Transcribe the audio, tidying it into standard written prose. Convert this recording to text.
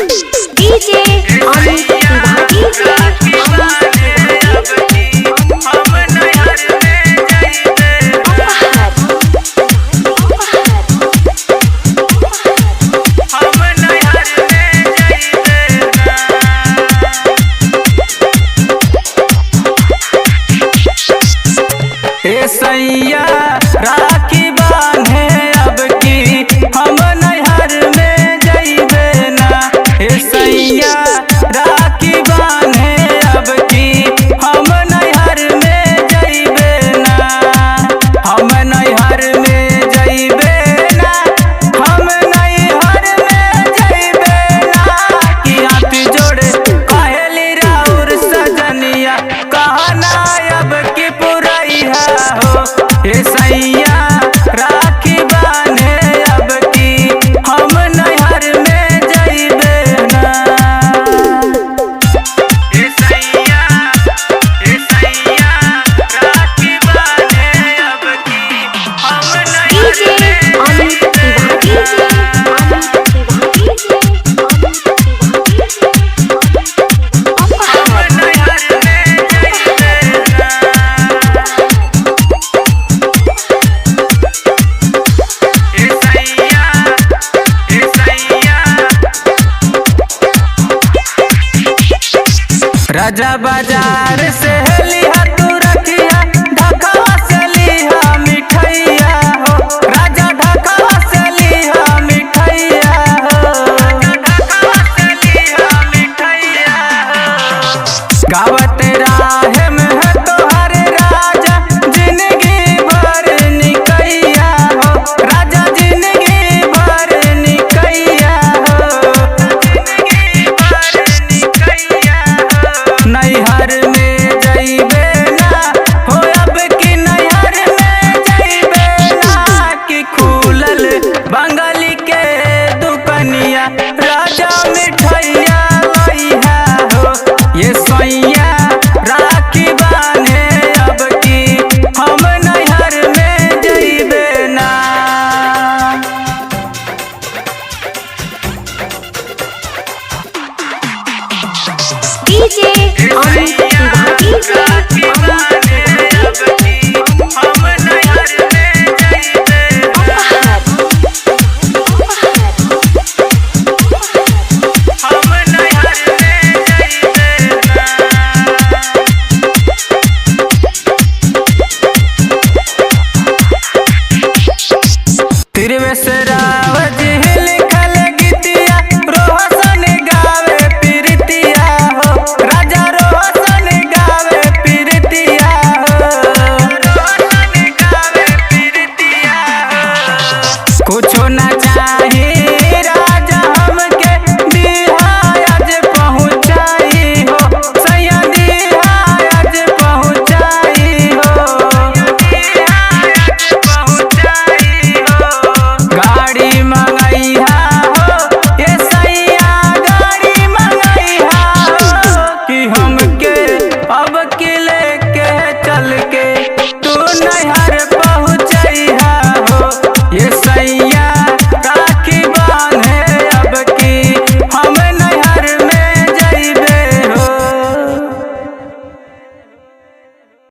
DJ Amit सैया राखी बांधे अब की हम नैहर में जइबे ना। सैया राखी बांधे अब की हम नैहर में जइबे ना। हम नैहर में जइबे ना। हम नैहर में जइबे ना। कि हाथ जोड़े कहली राउर सजनिया कहना अब की पुरैया हो। सैया राखी बांधे अब की हम नैहर में जइबे ना। सैया राखी बांधे अब की हम नैहर में राजा बाजार से लिहा तू रखिया ढाका से लिहा मिठैया हो। राजा ढाका से लिहा मिठैया हो। ढाका से लिहा मिठैया हो। गावत राहे में है तोहर राजा जिंदगी भर निकैया हो। राजा जिंदगी भर निकैया हो। जिंदगी भर निकैया हो। नैहर में जइबे ना हो अब की नैहर में जइबे ना। कि खुलल बंगाली के दुकनिया राजा मिठैया लइहा हो। सैया राखी बांधे अब की हम नैहर में जइबे ना। डीजे अमित राखी बांधे अब की हम नैहर में जइबे ना। हम नैहर में जइबे ना। तिरवेसर